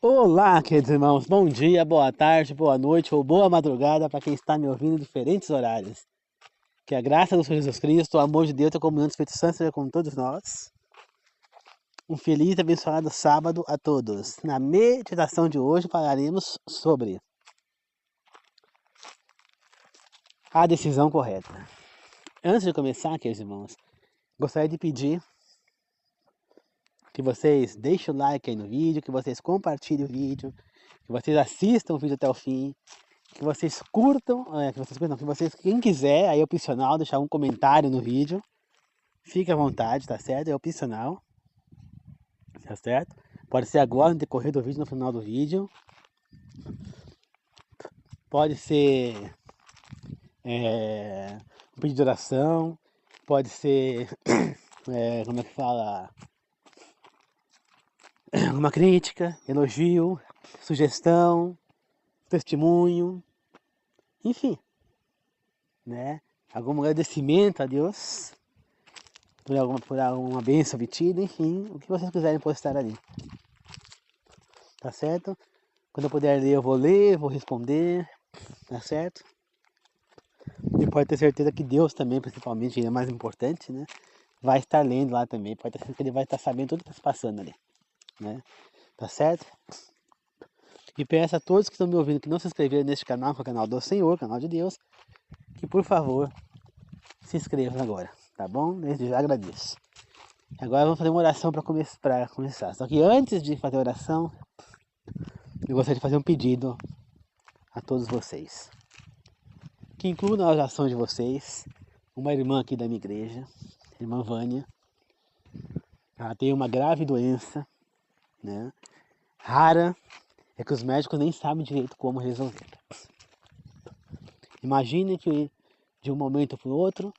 Olá, queridos irmãos, bom dia, boa tarde, boa noite ou boa madrugada para quem está me ouvindo em diferentes horários. Que a graça do Senhor Jesus Cristo, o amor de Deus e a comunhão do Espírito Santo seja com todos nós. Um feliz e abençoado sábado a todos. Na meditação de hoje falaremos sobre a decisão correta. Antes de começar, queridos irmãos, gostaria de pedir que vocês deixem o like aí no vídeo, que vocês compartilhem o vídeo, que vocês assistam o vídeo até o fim, que vocês curtam, quem quiser, aí é opcional, deixar um comentário no vídeo, fique à vontade, tá certo? É opcional, tá certo? Pode ser agora, no decorrer do vídeo, no final do vídeo, pode ser um pedido de oração, pode ser, como é que fala, uma crítica, elogio, sugestão, testemunho, enfim, né? Algum agradecimento a Deus por alguma bênção obtida, enfim, o que vocês quiserem postar ali. Tá certo? Quando eu puder ler, eu vou ler, vou responder, tá certo? E pode ter certeza que Deus também, principalmente, ele é mais importante, né? Vai estar lendo lá também, pode ter certeza que ele vai estar sabendo tudo que está se passando ali, né? Tá certo? E peço a todos que estão me ouvindo que não se inscreveram neste canal, que é o canal do Senhor, canal de Deus, que por favor se inscrevam agora, tá bom? Desde já agradeço. Agora vamos fazer uma oração para começar. Só que antes de fazer a oração, eu gostaria de fazer um pedido a todos vocês. Que inclua na oração de vocês uma irmã aqui da minha igreja, irmã Vânia. Ela tem uma grave doença, né? Rara, é que os médicos nem sabem direito como resolver. Imagine que de um momento para o outro,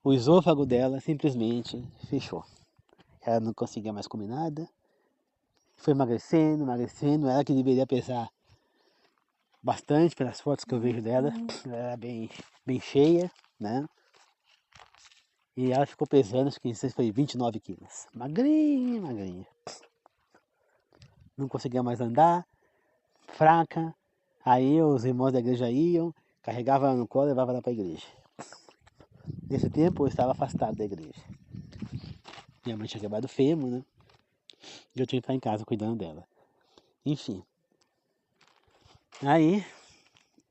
o esôfago dela simplesmente fechou. Ela não conseguia mais comer nada, foi emagrecendo, ela que deveria pesar bastante pelas fotos que eu vejo dela, ela era bem cheia, né? E ela ficou pesando, acho que foi 29 quilos. Magrinha, magrinha. Não conseguia mais andar, fraca. Aí os irmãos da igreja iam, carregavam ela no colo e levavam ela para a igreja. Nesse tempo eu estava afastado da igreja. Minha mãe tinha quebrado o fêmur, né? E eu tinha que ficar em casa cuidando dela. Enfim. Aí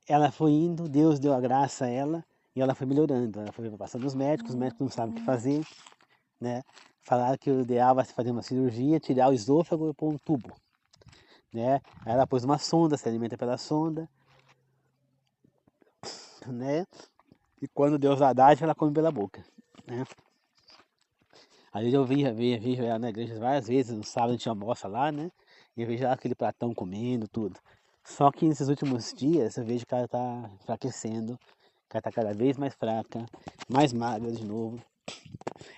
ela foi indo, Deus deu a graça a ela e ela foi melhorando. Ela foi passando os médicos não sabem o que fazer, né? Falaram que o ideal vai ser fazer uma cirurgia, tirar o esôfago e pôr um tubo, né? Aí ela pôs uma sonda, se alimenta pela sonda, né? E quando Deus a dá, ela come pela boca, né? Às vezes eu vejo ela na igreja várias vezes, no sábado a gente almoça lá, né? E eu vejo ela aquele pratão comendo, tudo. Só que nesses últimos dias eu vejo que ela tá enfraquecendo, que ela tá cada vez mais fraca, mais magra de novo.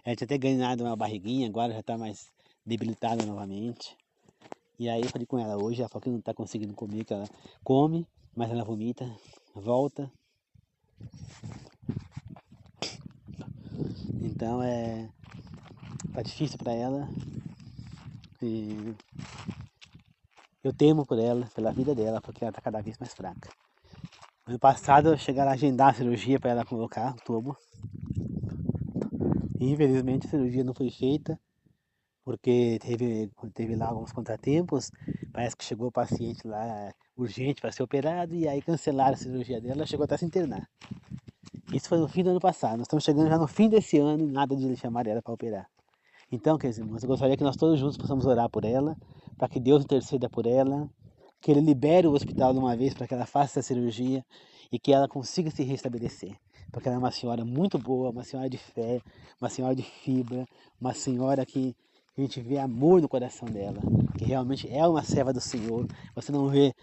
Ela tinha até ganhado uma barriguinha, agora já tá mais debilitada novamente. E aí eu falei com ela hoje, ela falou que não tá conseguindo comer, que ela come, mas ela vomita, volta. Então tá difícil para ela. E eu temo por ela, pela vida dela, porque ela tá cada vez mais fraca. Ano passado eu cheguei a agendar a cirurgia para ela colocar o tubo. E infelizmente a cirurgia não foi feita, porque teve lá alguns contratempos. Parece que chegou o paciente lá urgente para ser operado e aí cancelaram a cirurgia dela, ela chegou até a se internar. Isso foi no fim do ano passado, nós estamos chegando já no fim desse ano e nada de chamar ela para operar. Então, queridos irmãos, eu gostaria que nós todos juntos possamos orar por ela, para que Deus interceda por ela, que Ele libere o hospital de uma vez para que ela faça essa cirurgia e que ela consiga se restabelecer. Porque ela é uma senhora muito boa, uma senhora de fé, uma senhora de fibra, uma senhora que a gente vê amor no coração dela, que realmente é uma serva do Senhor. Você não vê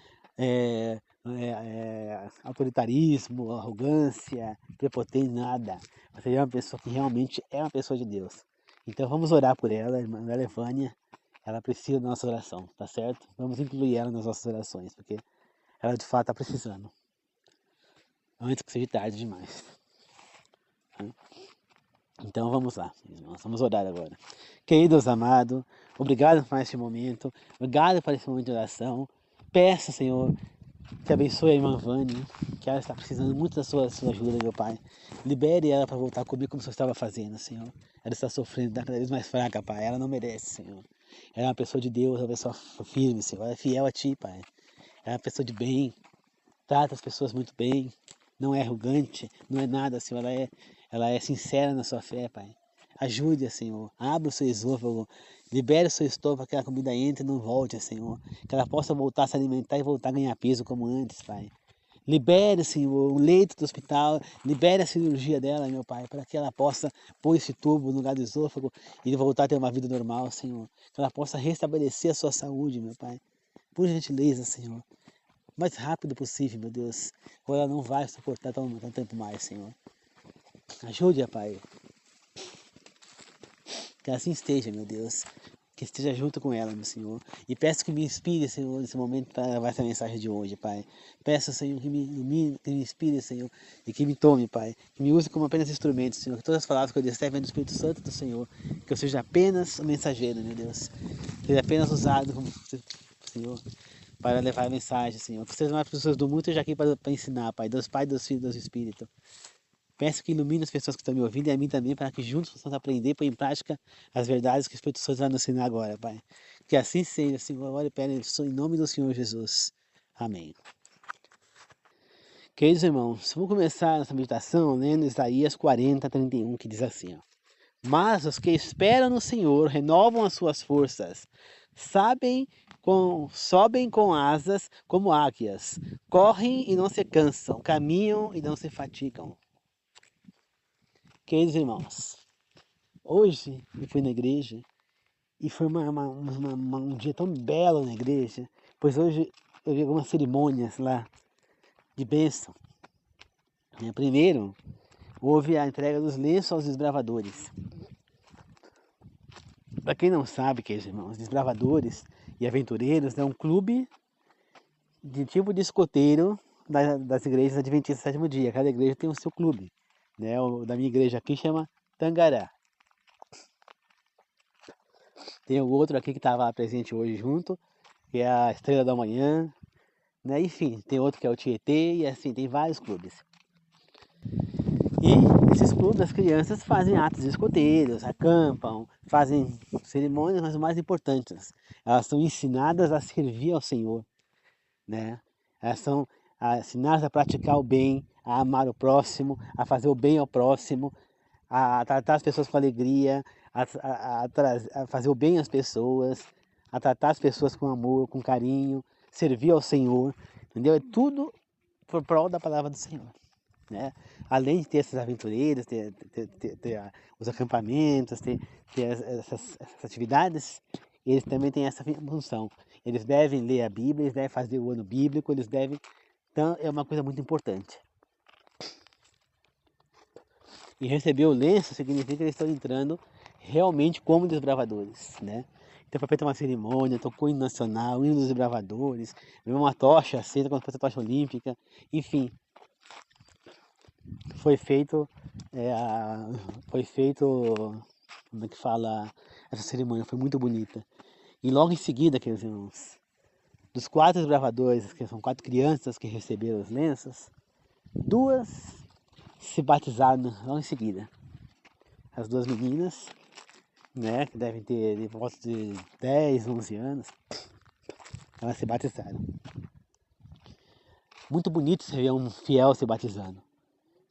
autoritarismo, arrogância, prepotência, nada. Você é uma pessoa que realmente é uma pessoa de Deus. Então vamos orar por ela, irmã Levânia. Ela precisa da nossa oração, tá certo? Vamos incluir ela nas nossas orações, porque ela de fato está precisando. Antes que seja tarde demais. Então vamos lá, irmãos, vamos orar agora. Querido Deus amado, obrigado por este momento, obrigado por esse momento de oração. Peço, Senhor, que abençoe a irmã Vânia, que ela está precisando muito da sua ajuda, meu Pai. Libere ela para voltar comigo como o Senhor estava fazendo, Senhor. Ela está sofrendo, está cada vez mais fraca, Pai. Ela não merece, Senhor. Ela é uma pessoa de Deus, uma pessoa firme, Senhor. Ela é fiel a Ti, Pai. Ela é uma pessoa de bem, trata as pessoas muito bem, não é arrogante, não é nada, Senhor. Ela é sincera na sua fé, Pai. Ajude-a, Senhor. Abra o seu esôfago, libere o seu estômago para que a comida entre e não volte, Senhor. Que ela possa voltar a se alimentar e voltar a ganhar peso como antes, Pai. Libere, Senhor, o leito do hospital, libere a cirurgia dela, meu Pai, para que ela possa pôr esse tubo no lugar do esôfago e voltar a ter uma vida normal, Senhor. Que ela possa restabelecer a sua saúde, meu Pai. Por gentileza, Senhor. O mais rápido possível, meu Deus. Ou ela não vai suportar tanto tempo mais, Senhor. Ajude-a, Pai. Que assim esteja, meu Deus. Que esteja junto com ela, meu Senhor. E peço que me inspire, Senhor, nesse momento para levar essa mensagem de hoje, Pai. Peço, Senhor, que me ilumine, que me inspire, Senhor, e que me tome, Pai. Que me use como apenas instrumento, Senhor. Que todas as palavras que eu disser venham do Espírito Santo do Senhor. Que eu seja apenas o mensageiro, meu Deus. Que seja apenas usado como Senhor, para levar a mensagem, Senhor. Que sejam mais pessoas do mundo esteja aqui para ensinar, Pai. Deus Pai, Deus Filho, Deus Espírito. Peço que ilumine as pessoas que estão me ouvindo e a mim também, para que juntos possamos aprender e pôr em prática as verdades que o Espírito Santo vai nos ensinar agora, Pai. Que assim seja, Senhor. Ore e peço em nome do Senhor Jesus. Amém. Queridos irmãos, vamos começar nossa meditação lendo Isaías 40:31, que diz assim, ó. Mas os que esperam no Senhor renovam as suas forças, sobem com asas como águias, correm e não se cansam, caminham e não se fatigam. Queridos irmãos, hoje eu fui na igreja e foi um dia tão belo na igreja, pois hoje eu vi algumas cerimônias lá de bênção. Primeiro, houve a entrega dos lenços aos desbravadores. Para quem não sabe, queridos irmãos, desbravadores e aventureiros é um clube de tipo de escoteiro das igrejas adventistas do sétimo dia. Cada igreja tem o seu clube. Né? O da minha igreja aqui chama Tangará. Tem o outro aqui que estava presente hoje junto, que é a Estrela da Manhã. Né? Enfim, tem outro que é o Tietê, e assim, tem vários clubes. E nesses clubes as crianças fazem atos escoteiros, acampam, fazem cerimônias, mas o mais importante, elas são ensinadas a servir ao Senhor. Né? Elas são ensinadas a praticar o bem, a amar o próximo, a fazer o bem ao próximo, a tratar as pessoas com alegria, a fazer o bem às pessoas, a tratar as pessoas com amor, com carinho, servir ao Senhor, entendeu? É tudo por prol da palavra do Senhor. Né? Além de ter essas aventureiras, ter os acampamentos, ter essas atividades, eles também têm essa função. Eles devem ler a Bíblia, eles devem fazer o ano bíblico, eles devem... Então, é uma coisa muito importante. E receber o lenço significa que eles estão entrando realmente como desbravadores, né? Então foi feita uma cerimônia, tocou o hino nacional, o hino dos desbravadores, uma tocha acesa como se fosse a tocha olímpica, enfim. Foi feito, como é que fala, essa cerimônia foi muito bonita. E logo em seguida, queridos irmãos, dos 4 desbravadores, que são 4 crianças que receberam os lenços, 2 se batizaram logo em seguida. As 2 meninas, né, que devem ter de volta de 10, 11 anos, elas se batizaram. Muito bonito você ver um fiel se batizando.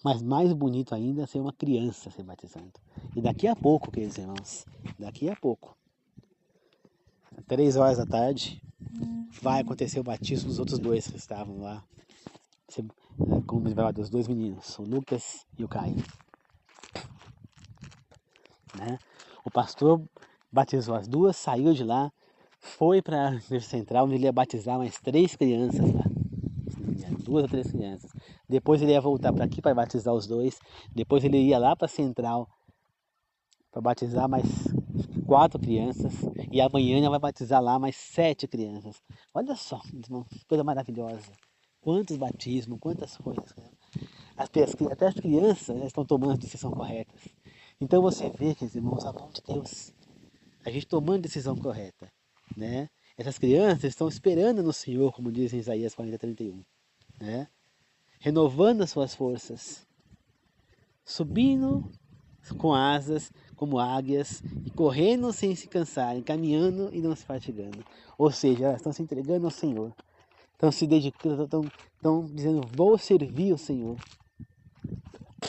Mas mais bonito ainda é ser uma criança se batizando. E daqui a pouco, queridos irmãos, daqui a pouco, às 3 horas da tarde, vai acontecer o batismo dos outros 2 que estavam lá, como os 2 meninos, o Lucas e o Caio. Né? O pastor batizou as 2, saiu de lá, foi para a igreja central, onde ele ia batizar mais 3 crianças lá. 2 ou 3 crianças. Depois ele ia voltar para aqui para batizar os 2. Depois ele ia lá para a central para batizar mais 4 crianças. E amanhã ele vai batizar lá mais 7 crianças. Olha só, irmão, coisa maravilhosa. Quantos batismos, quantas coisas. Até as crianças estão tomando as decisões corretas. Então você vê, queridos irmãos, a mão de Deus, a gente tomando a decisão correta, né? Essas crianças estão esperando no Senhor, como diz em Isaías 40:31, né? Renovando as suas forças, subindo com asas como águias e correndo sem se cansarem, caminhando e não se fatigando. Ou seja, elas estão se entregando ao Senhor, estão se dedicando, estão dizendo, vou servir o Senhor,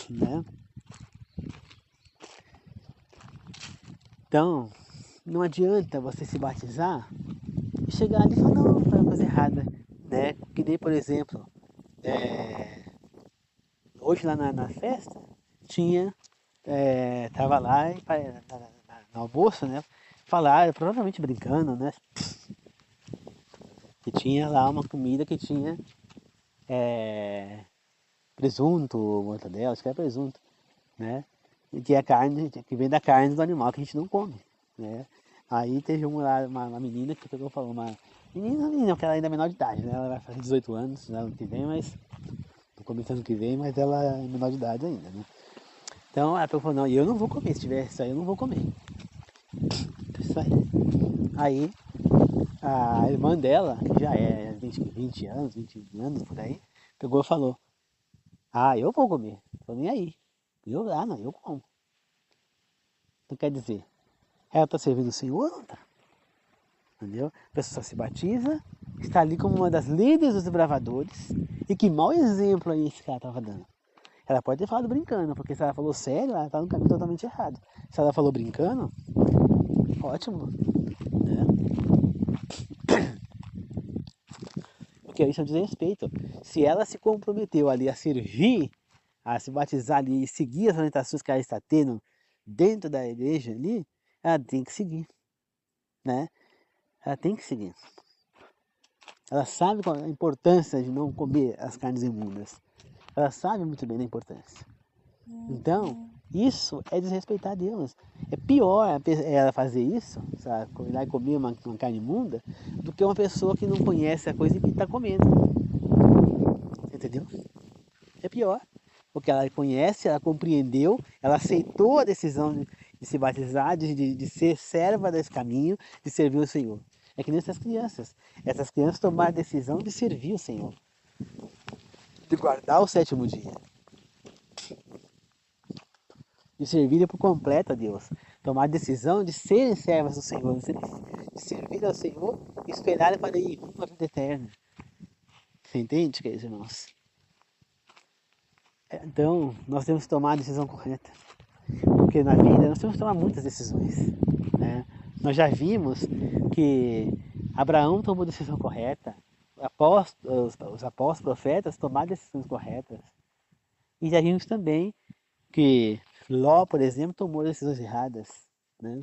né? Então, não adianta você se batizar e chegar ali e falar, não, foi uma coisa errada, né? Que nem, por exemplo, hoje lá na festa, tinha, tava lá e no almoço, né? Falaram, provavelmente brincando, né? Que tinha lá uma comida que tinha presunto, mortadela, acho que era presunto, né? E que é carne, que vem da carne do animal que a gente não come, né? Aí teve uma menina que pegou e falou, uma menina, porque ela ainda é menor de idade, né? Ela vai fazer 18 anos no ano que vem, mas no começo do ano que vem, mas ela é menor de idade ainda, né? Então ela falou, não, eu não vou comer, se tiver isso aí eu não vou comer. Isso aí. Aí a irmã dela, que já é 20 anos, 21 anos por aí, pegou e falou, ah, eu vou comer, tô nem aí. Não, eu como. Então quer dizer, ela está servindo o Senhor ou não está? Entendeu? A pessoa se batiza, está ali como uma das líderes dos bravadores, e que mau exemplo aí esse cara estava dando. Ela pode ter falado brincando, porque se ela falou sério, ela está no caminho totalmente errado. Se ela falou brincando, ótimo, né? Porque isso é um desrespeito. Se ela se comprometeu ali a servir, a se batizar ali e seguir as orientações que ela está tendo dentro da igreja ali, ela tem que seguir, né? Ela tem que seguir. Ela sabe qual é a importância de não comer as carnes imundas. Ela sabe muito bem da importância. Então, isso é desrespeitar Deus. É pior ela fazer isso, sabe, ir lá e comer uma carne imunda, do que uma pessoa que não conhece a coisa e que está comendo. Entendeu? É pior. Porque ela conhece, ela compreendeu, ela aceitou a decisão de se batizar, de ser serva desse caminho, de servir o Senhor. É que nem essas crianças. Essas crianças tomaram a decisão de servir o Senhor, de guardar o sétimo dia, de servir por completo a Deus. Tomar a decisão de serem servas do Senhor, de servir ao Senhor e esperar para ir rumo à vida eterna. Você entende, queridos irmãos? Então, nós temos que tomar a decisão correta. Porque na vida nós temos que tomar muitas decisões, né? Nós já vimos que Abraão tomou a decisão correta, os apóstolos, profetas tomaram decisões corretas. E já vimos também que Ló, por exemplo, tomou decisões erradas, né?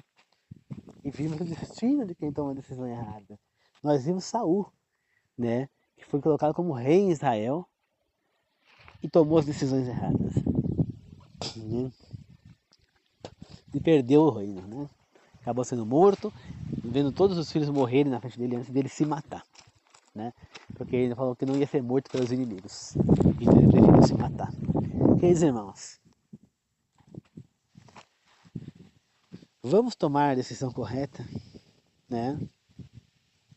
E vimos o destino de quem tomou a decisão errada. Nós vimos Saul, né? Que foi colocado como rei em Israel e tomou as decisões erradas, né? E perdeu o reino, né? Acabou sendo morto, vendo todos os filhos morrerem na frente dele antes dele se matar, né? Porque ele falou que não ia ser morto pelos inimigos, então ele preferiu se matar. Queridos irmãos, vamos tomar a decisão correta, né?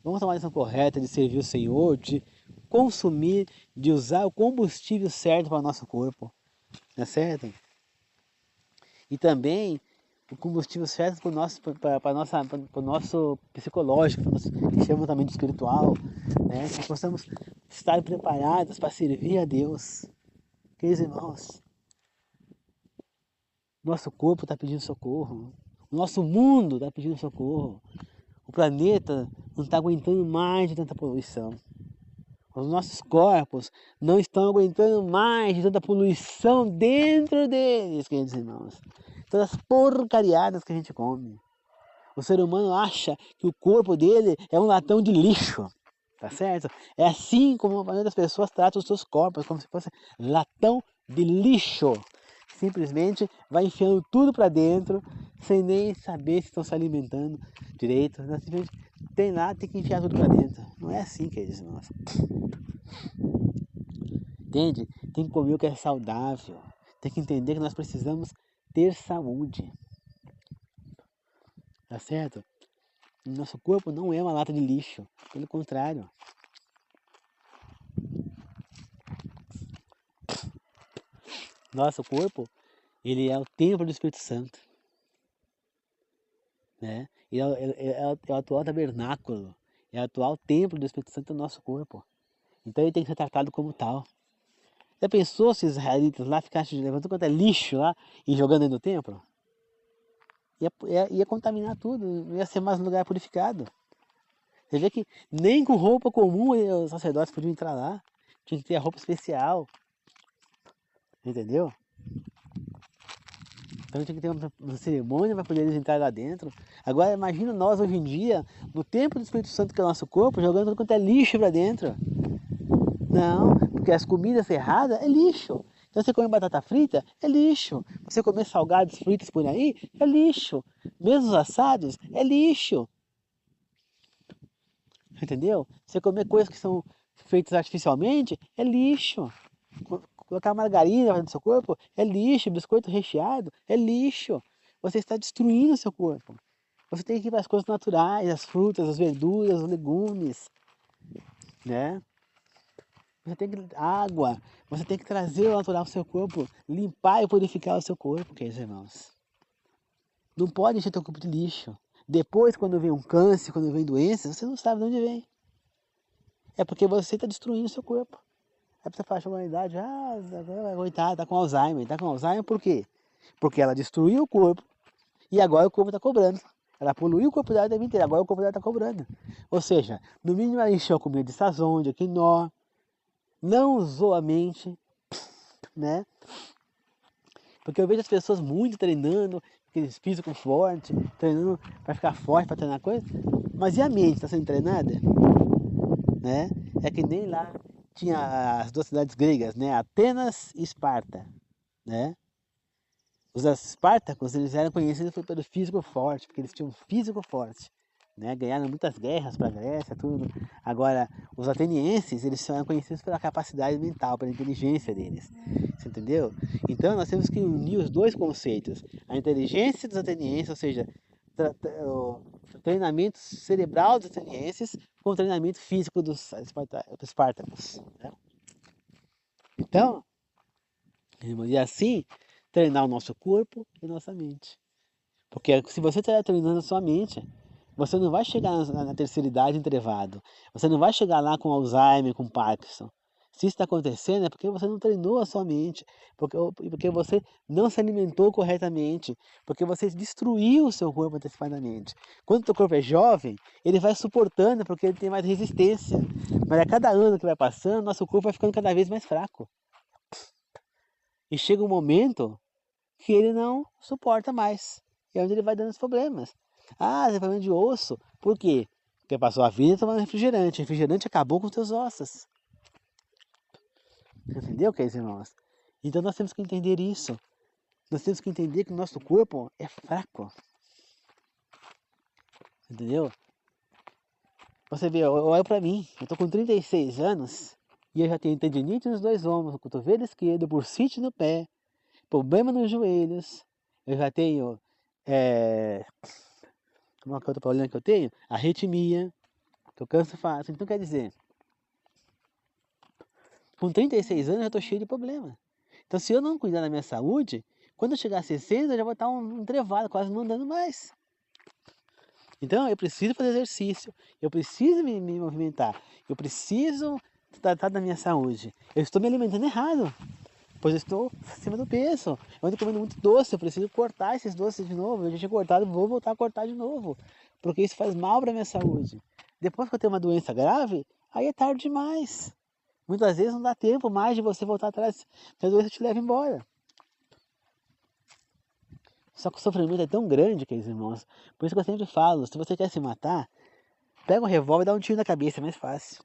Vamos tomar a decisão correta de servir o Senhor, de consumir, de usar o combustível certo para o nosso corpo, não é certo? E também o combustível certo para o nosso psicológico, que chama também de espiritual, né? Que possamos estar preparados para servir a Deus. Queridos irmãos, nosso corpo está pedindo socorro, o nosso mundo está pedindo socorro, o planeta não está aguentando mais de tanta poluição. Os nossos corpos não estão aguentando mais de tanta poluição dentro deles, queridos irmãos. Todas as porcariadas que a gente come. O ser humano acha que o corpo dele é um latão de lixo, tá certo? É assim como a maioria das pessoas trata os seus corpos, como se fosse latão de lixo. Simplesmente vai enfiando tudo para dentro, sem nem saber se estão se alimentando direito. Simplesmente tem que enfiar tudo para dentro. Não é assim, queridos irmãos. Entende? Tem que comer o que é saudável. Tem que entender que nós precisamos ter saúde. Tá certo? Nosso corpo não é uma lata de lixo, pelo contrário. Nosso corpo, ele é o templo do Espírito Santo, né? Ele é o atual tabernáculo, é o atual templo do Espírito Santo no nosso corpo. Então ele tem que ser tratado como tal. Já pensou se os israelitas lá ficassem levantando quanto é lixo lá e jogando dentro do templo? Ia contaminar tudo, não ia ser mais um lugar purificado. Você vê que nem com roupa comum os sacerdotes podiam entrar lá. Tinha que ter a roupa especial. Entendeu? Então tinha que ter uma cerimônia para poder eles entrar lá dentro. Agora imagina nós hoje em dia, no templo do Espírito Santo que é o nosso corpo, jogando tudo quanto é lixo para dentro. Não, porque as comidas erradas é lixo. Então você come batata frita, é lixo. Você comer salgados fritos por aí, é lixo. Mesmo os assados, é lixo. Entendeu? Você comer coisas que são feitas artificialmente, é lixo. Colocar margarina no seu corpo, é lixo. Biscoito recheado, é lixo. Você está destruindo o seu corpo. Você tem que ir para as coisas naturais, as frutas, as verduras, os legumes, né? Você tem que água, você tem que trazer o natural ao seu corpo, limpar e purificar o seu corpo, queridos irmãos. Não pode encher teu corpo de lixo. Depois, quando vem um câncer, quando vem doenças, você não sabe de onde vem. É porque você está destruindo o seu corpo. Aí você fala, a humanidade, coitada, está com Alzheimer. Está com Alzheimer por quê? Porque ela destruiu o corpo e agora o corpo está cobrando. Ela poluiu o corpo dela a vida inteira, agora o corpo dela está cobrando. Ou seja, no mínimo ela encheu a comida de sazon, de quinó, não usou a mente, né? Porque eu vejo as pessoas muito treinando, aqueles físicos fortes, treinando para ficar forte, para treinar coisa, mas e a mente está sendo treinada? Né? É que nem lá tinha as duas cidades gregas, né? Atenas e Esparta, né? Os espartacos, eles eram conhecidos pelo físico forte, porque eles tinham um físico forte, né? Ganharam muitas guerras para a Grécia, tudo. Agora, os atenienses, eles são conhecidos pela capacidade mental, pela inteligência deles. Você entendeu? Então, nós temos que unir os dois conceitos. A inteligência dos atenienses, ou seja, o treinamento cerebral dos atenienses com o treinamento físico dos espartacos. Né? Então, e assim, treinar o nosso corpo e nossa mente. Porque se você está treinando a sua mente, você não vai chegar na terceira idade entrevado. Você não vai chegar lá com Alzheimer, com Parkinson. Se isso está acontecendo é porque você não treinou a sua mente, porque você não se alimentou corretamente, porque você destruiu o seu corpo antecipadamente. Quando o seu corpo é jovem, ele vai suportando porque ele tem mais resistência. Mas a cada ano que vai passando, nosso corpo vai ficando cada vez mais fraco. E chega um momento que ele não suporta mais. E é onde ele vai dando os problemas. Ah, você tem problema de osso. Por quê? Porque passou a vida tomando refrigerante. O refrigerante acabou com os teus ossos. Entendeu, queridos irmãos? Então nós temos que entender isso. Nós temos que entender que o nosso corpo é fraco. Entendeu? Você vê, olha pra mim. Eu tô com 36 anos e eu já tenho tendinite nos dois ombros, no cotovelo esquerdo, bursite no pé, problema nos joelhos. Eu já tenho... Como é que é outro problema que eu tenho? Arritmia, que eu canso fácil. Então quer dizer, com 36 anos eu já estou cheio de problema. Então se eu não cuidar da minha saúde, quando eu chegar a 60 eu já vou estar entrevado, quase não andando mais. Então eu preciso fazer exercício, eu preciso me movimentar, eu preciso tratar da minha saúde. Eu estou me alimentando errado, pois eu estou acima do peso. Eu ando comendo muito doce, eu preciso cortar esses doces de novo. Eu já tinha cortado, vou voltar a cortar de novo, porque isso faz mal para a minha saúde. Depois que eu tenho uma doença grave, aí é tarde demais. Muitas vezes não dá tempo mais de você voltar atrás, se a doença te leva embora. Só que o sofrimento é tão grande, queridos irmãos. Por isso que eu sempre falo, se você quer se matar, pega um revólver e dá um tiro na cabeça, é mais fácil.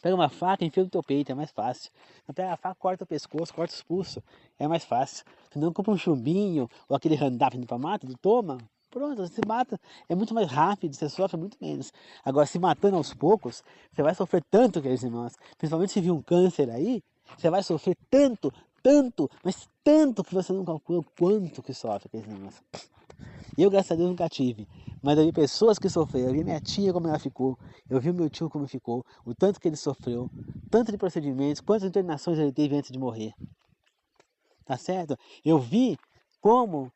Pega uma faca e enfia no teu peito, é mais fácil. Não pega a faca, corta o pescoço, corta os pulsos, é mais fácil. Se não, compra um chumbinho ou aquele Roundup indo pra mata, toma, pronto, você se mata. É muito mais rápido, você sofre muito menos. Agora, se matando aos poucos, você vai sofrer tanto, queridos irmãos. Principalmente se vir um câncer aí, você vai sofrer tanto, tanto, mas tanto que você não calcula o quanto que sofre, queridos irmãos. Eu, graças a Deus, nunca tive. Mas eu vi pessoas que sofreram. Eu vi minha tia como ela ficou. Eu vi meu tio como ficou. O tanto que ele sofreu. Tanto de procedimentos. Quantas internações ele teve antes de morrer. Tá certo? Eu vi como...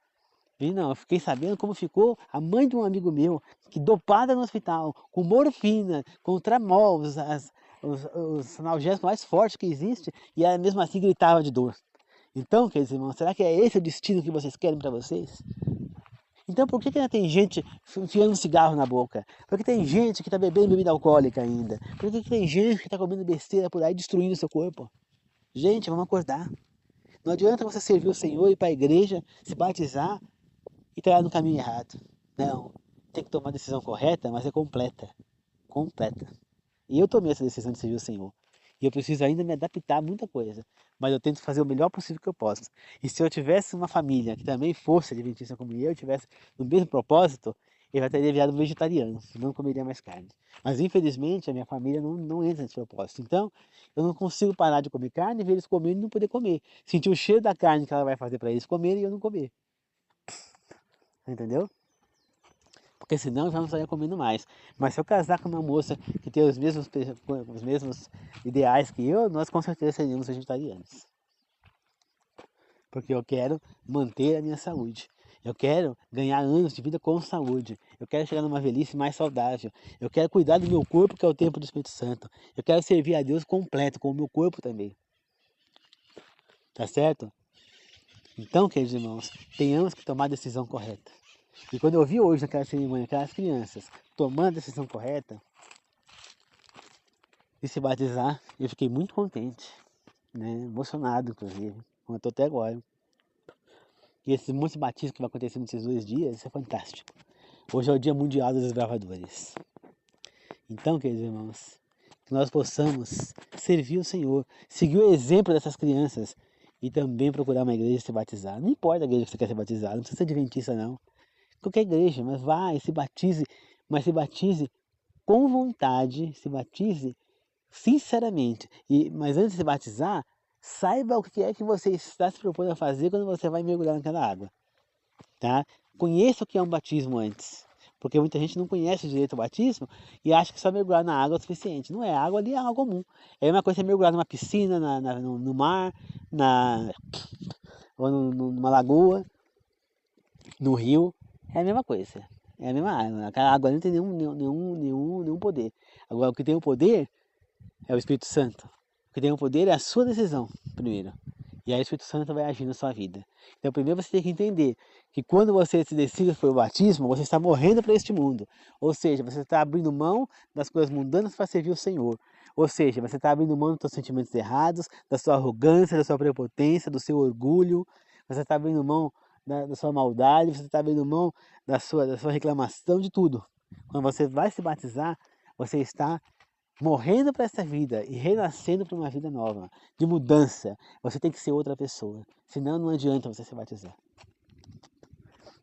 Não, eu fiquei sabendo como ficou a mãe de um amigo meu, que dopada no hospital, com morfina, com tramol, os analgésicos mais fortes que existem, e ela mesmo assim gritava de dor. Então, queridos irmãos, será que é esse o destino que vocês querem para vocês? Então por que ainda tem gente enfiando um cigarro na boca? Por que tem gente que está bebendo bebida alcoólica ainda? Por que tem gente que está comendo besteira por aí destruindo seu corpo? Gente, vamos acordar. Não adianta você servir o Senhor, ir para a igreja, se batizar e estar no caminho errado. Não, tem que tomar a decisão correta, mas é completa. Completa. E eu tomei essa decisão de servir o Senhor. E eu preciso ainda me adaptar a muita coisa. Mas eu tento fazer o melhor possível que eu posso. E se eu tivesse uma família que também fosse adventista como eu, tivesse no mesmo propósito, eu já teria virado vegetariano, não comeria mais carne. Mas infelizmente a minha família não entra nesse propósito. Então, eu não consigo parar de comer carne, ver eles comendo e não poder comer. Sentir o cheiro da carne que ela vai fazer para eles comerem e eu não comer. Entendeu? Porque senão já não estaria comendo mais. Mas se eu casar com uma moça que tem os mesmos ideais que eu, nós com certeza seríamos vegetarianos. Porque eu quero manter a minha saúde. Eu quero ganhar anos de vida com saúde. Eu quero chegar numa velhice mais saudável. Eu quero cuidar do meu corpo, que é o templo do Espírito Santo. Eu quero servir a Deus completo, com o meu corpo também. Tá certo? Então, queridos irmãos, tenhamos que tomar a decisão correta. E quando eu vi hoje naquela cerimônia, aquelas crianças tomando a decisão correta de se batizar, eu fiquei muito contente, né? Emocionado, inclusive, como eu estou até agora. E esses muitos batismos que vai acontecer nesses 2 dias, isso é fantástico. Hoje é o Dia Mundial dos Desbravadores. Então, queridos irmãos, que nós possamos servir o Senhor, seguir o exemplo dessas crianças e também procurar uma igreja e se batizar. Não importa a igreja que você quer se batizar, não precisa ser adventista não. Qualquer igreja, mas vai, se batize, mas se batize com vontade, se batize sinceramente. Mas antes de se batizar, saiba o que é que você está se propondo a fazer quando você vai mergulhar naquela água. Tá? Conheça o que é um batismo antes. Porque muita gente não conhece direito o batismo e acha que só mergulhar na água é o suficiente. Não é, a água ali é água comum. É a mesma coisa que mergulhar numa piscina, no mar, ou numa lagoa, no rio. É a mesma coisa. É a mesma água. Aquela água não tem nenhum poder. Agora, o que tem o poder é o Espírito Santo. O que tem o poder é a sua decisão, primeiro. E aí o Espírito Santo vai agir na sua vida. Então, primeiro você tem que entender que quando você se decide por o batismo, você está morrendo para este mundo. Ou seja, você está abrindo mão das coisas mundanas para servir o Senhor. Ou seja, você está abrindo mão dos seus sentimentos errados, da sua arrogância, da sua prepotência, do seu orgulho. Você está abrindo mão da sua maldade, você está abrindo mão da sua reclamação, de tudo. Quando você vai se batizar, você está morrendo para essa vida e renascendo para uma vida nova, de mudança. Você tem que ser outra pessoa, senão não adianta você se batizar.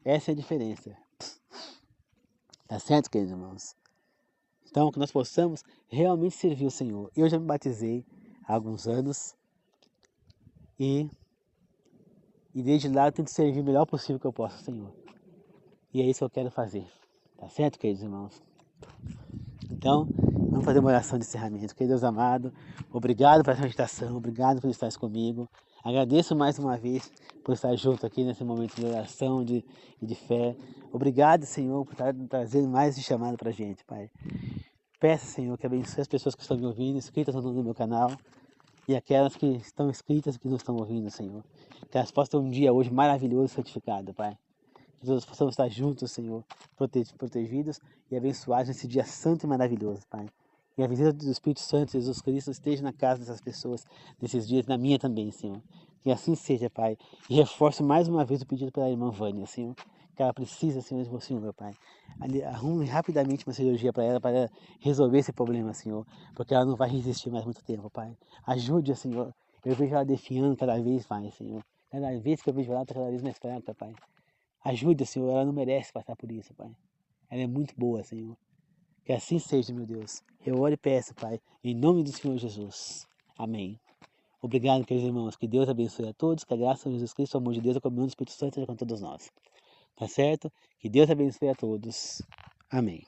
Essa é a diferença. Tá certo, queridos irmãos? Então, que nós possamos realmente servir o Senhor. Eu já me batizei há alguns anos e desde lá eu tento servir o melhor possível que eu posso ao Senhor. E é isso que eu quero fazer. Tá certo, queridos irmãos? Então, vamos fazer uma oração de encerramento. Querido Deus amado, obrigado pela sua meditação, obrigado por estar comigo. Agradeço mais uma vez por estar junto aqui nesse momento de oração e de fé. Obrigado, Senhor, por estar trazendo mais esse chamado para a gente, Pai. Peço, Senhor, que abençoe as pessoas que estão me ouvindo, inscritas no meu canal, e aquelas que estão inscritas e que não estão ouvindo, Senhor. Que elas possam ter um dia hoje maravilhoso e santificado, Pai. Que todos possamos estar juntos, Senhor, protegidos e abençoados nesse dia santo e maravilhoso, Pai. E a visita do Espírito Santo, Jesus Cristo, esteja na casa dessas pessoas nesses dias, na minha também, Senhor. Que assim seja, Pai. E reforço mais uma vez o pedido pela irmã Vânia, Senhor. Que ela precisa, Senhor, de você, meu Pai. Arrume rapidamente uma cirurgia para ela resolver esse problema, Senhor. Porque ela não vai resistir mais muito tempo, Pai. Ajude-a, Senhor. Eu vejo ela definhando cada vez mais, Senhor. Cada vez que eu vejo ela, está cada vez mais fraca, Pai. Ajuda, Senhor, ela não merece passar por isso, Pai. Ela é muito boa, Senhor. Que assim seja, meu Deus. Eu oro e peço, Pai, em nome do Senhor Jesus. Amém. Obrigado, queridos irmãos. Que Deus abençoe a todos. Que a graça de Jesus Cristo, o amor de Deus, a comunhão do Espírito Santo seja com todos nós. Tá certo? Que Deus abençoe a todos. Amém.